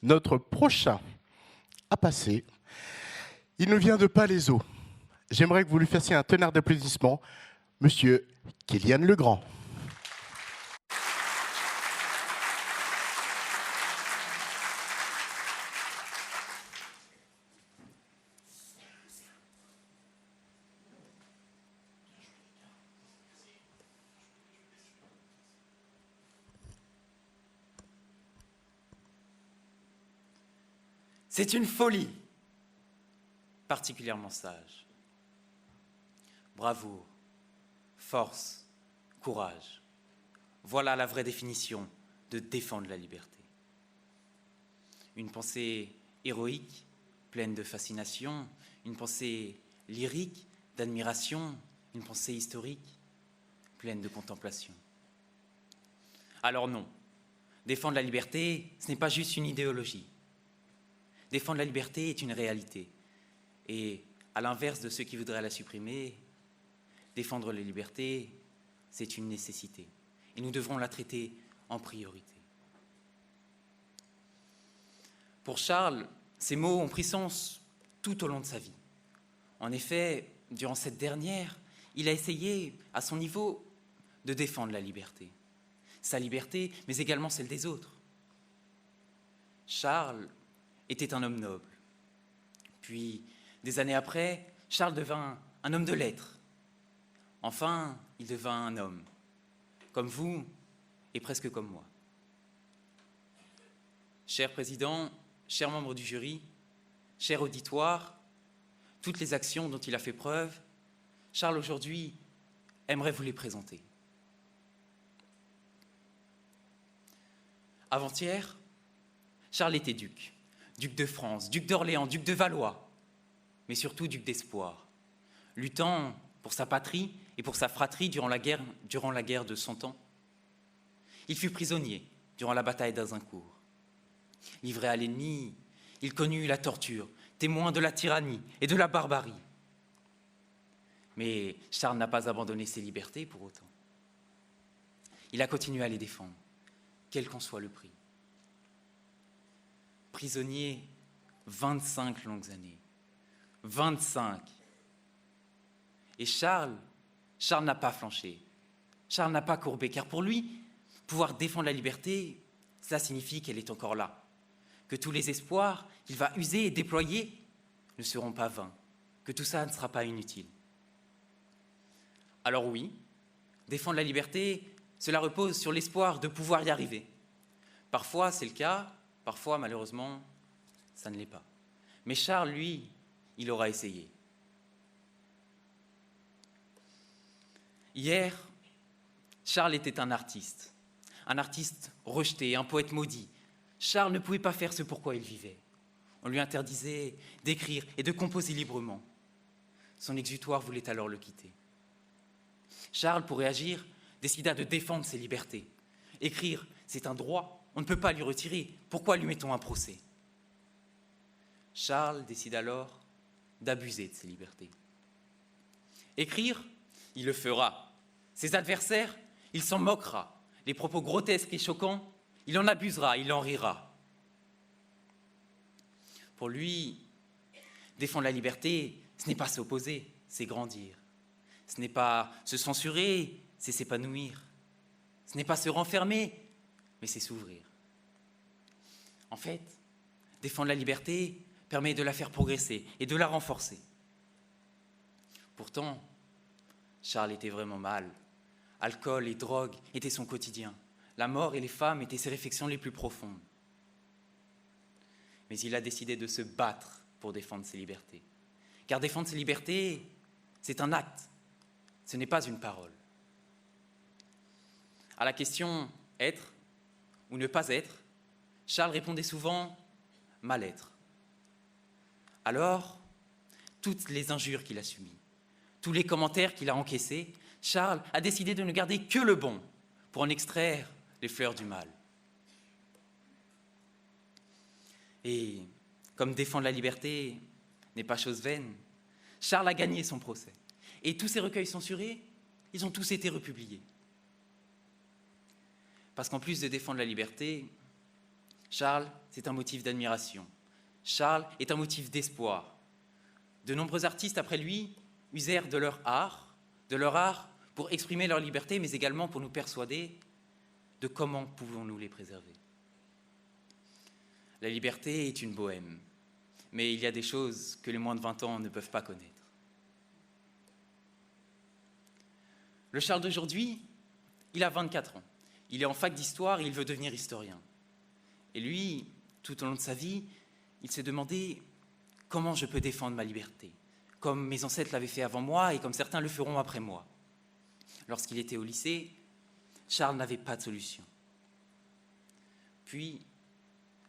Notre prochain à passer, il nous vient de Palaiseau. J'aimerais que vous lui fassiez un tonnerre d'applaudissements, Monsieur Kélian Legrand. C'est une folie, particulièrement sage. Bravoure, force, courage. Voilà la vraie définition de défendre la liberté. Une pensée héroïque, pleine de fascination, une pensée lyrique, d'admiration, une pensée historique, pleine de contemplation. Alors non, défendre la liberté, ce n'est pas juste une idéologie. Défendre la liberté est une réalité. Et à l'inverse de ceux qui voudraient la supprimer, défendre la liberté, c'est une nécessité. Et nous devrons la traiter en priorité. Pour Charles, ces mots ont pris sens tout au long de sa vie. En effet, durant cette dernière, il a essayé, à son niveau, de défendre la liberté. Sa liberté, mais également celle des autres. Charles était un homme noble. Puis, des années après, Charles devint un homme de lettres. Enfin, il devint un homme, comme vous et presque comme moi. Cher président, chers membres du jury, cher auditoire, toutes les actions dont il a fait preuve, Charles aujourd'hui aimerait vous les présenter. Avant-hier, Charles était duc. Duc de France, duc d'Orléans, duc de Valois, mais surtout duc d'espoir, luttant pour sa patrie et pour sa fratrie durant la guerre de 100 ans. Il fut prisonnier durant la bataille d'Azincourt. Livré à l'ennemi, il connut la torture, témoin de la tyrannie et de la barbarie. Mais Charles n'a pas abandonné ses libertés pour autant. Il a continué à les défendre, quel qu'en soit le prix. Prisonnier 25 longues années. 25. Et Charles n'a pas flanché. Charles n'a pas courbé, car pour lui, pouvoir défendre la liberté, cela signifie qu'elle est encore là. Que tous les espoirs qu'il va user et déployer ne seront pas vains. Que tout ça ne sera pas inutile. Alors oui, défendre la liberté, cela repose sur l'espoir de pouvoir y arriver. Parfois, c'est le cas. Parfois, malheureusement, ça ne l'est pas. Mais Charles, lui, il aura essayé. Hier, Charles était un artiste rejeté, un poète maudit. Charles ne pouvait pas faire ce pourquoi il vivait. On lui interdisait d'écrire et de composer librement. Son exutoire voulait alors le quitter. Charles, pour réagir, décida de défendre ses libertés. Écrire, c'est un droit. On ne peut pas lui retirer. Pourquoi lui mettons un procès? Charles décide alors d'abuser de ses libertés. Écrire, il le fera. Ses adversaires, il s'en moquera. Les propos grotesques et choquants, il en abusera, il en rira. Pour lui, défendre la liberté, ce n'est pas s'opposer, c'est grandir. Ce n'est pas se censurer, c'est s'épanouir. Ce n'est pas se renfermer, mais c'est s'ouvrir. En fait, défendre la liberté permet de la faire progresser et de la renforcer. Pourtant, Charles était vraiment mal. Alcool et drogue étaient son quotidien. La mort et les femmes étaient ses réflexions les plus profondes. Mais il a décidé de se battre pour défendre ses libertés. Car défendre ses libertés, c'est un acte, ce n'est pas une parole. À la question « être » ou « ne pas être », Charles répondait souvent « mal être ». Alors, toutes les injures qu'il a subies, tous les commentaires qu'il a encaissés, Charles a décidé de ne garder que le bon pour en extraire les fleurs du mal. Et comme défendre la liberté n'est pas chose vaine, Charles a gagné son procès. Et tous ces recueils censurés, ils ont tous été republiés. Parce qu'en plus de défendre la liberté, Charles, c'est un motif d'admiration. Charles est un motif d'espoir. De nombreux artistes après lui usèrent de leur art pour exprimer leur liberté, mais également pour nous persuader de comment pouvons-nous les préserver. La liberté est une bohème, mais il y a des choses que les moins de 20 ans ne peuvent pas connaître. Le Charles d'aujourd'hui, il a 24 ans. Il est en fac d'histoire et il veut devenir historien. Et lui, tout au long de sa vie, il s'est demandé comment je peux défendre ma liberté, comme mes ancêtres l'avaient fait avant moi et comme certains le feront après moi. Lorsqu'il était au lycée, Charles n'avait pas de solution. Puis,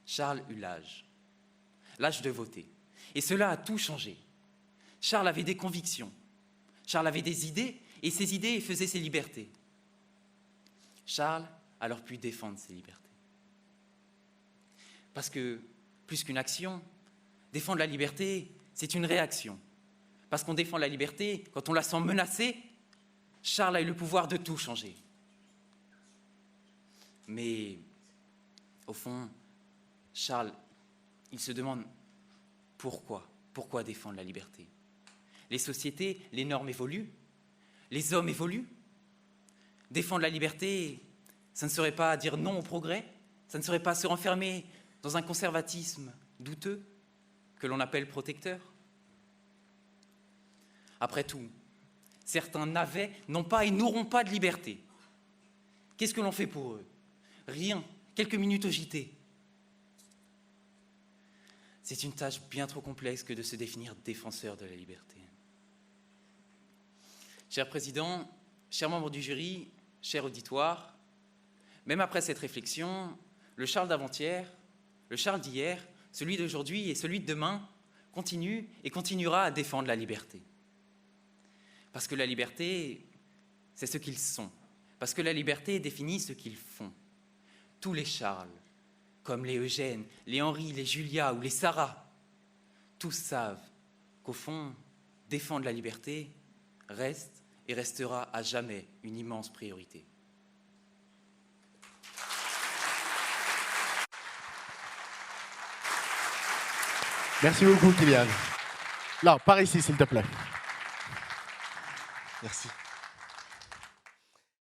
Charles eut l'âge de voter. Et cela a tout changé. Charles avait des convictions. Charles avait des idées, et ces idées faisaient ses libertés. Charles a alors pu défendre ses libertés. Parce que, plus qu'une action, défendre la liberté, c'est une réaction. Parce qu'on défend la liberté, quand on la sent menacée, Charles a eu le pouvoir de tout changer. Mais, au fond, Charles, il se demande pourquoi défendre la liberté. Les sociétés, les normes évoluent, les hommes évoluent. Défendre la liberté, ça ne serait pas dire non au progrès, ça ne serait pas se renfermer dans un conservatisme douteux que l'on appelle protecteur. Après tout, certains n'avaient, n'ont pas et n'auront pas de liberté. Qu'est-ce que l'on fait pour eux? Rien, quelques minutes au JT. C'est une tâche bien trop complexe que de se définir défenseur de la liberté. Cher Président, chers membres du jury, cher auditoire, même après cette réflexion, le Charles d'avant-hier, le Charles d'hier, celui d'aujourd'hui et celui de demain continue et continuera à défendre la liberté. Parce que la liberté, c'est ce qu'ils sont. Parce que la liberté définit ce qu'ils font. Tous les Charles, comme les Eugène, les Henri, les Julia ou les Sarah, tous savent qu'au fond, défendre la liberté reste et restera à jamais une immense priorité. Merci beaucoup, Kylian. Là, par ici, s'il te plaît. Merci.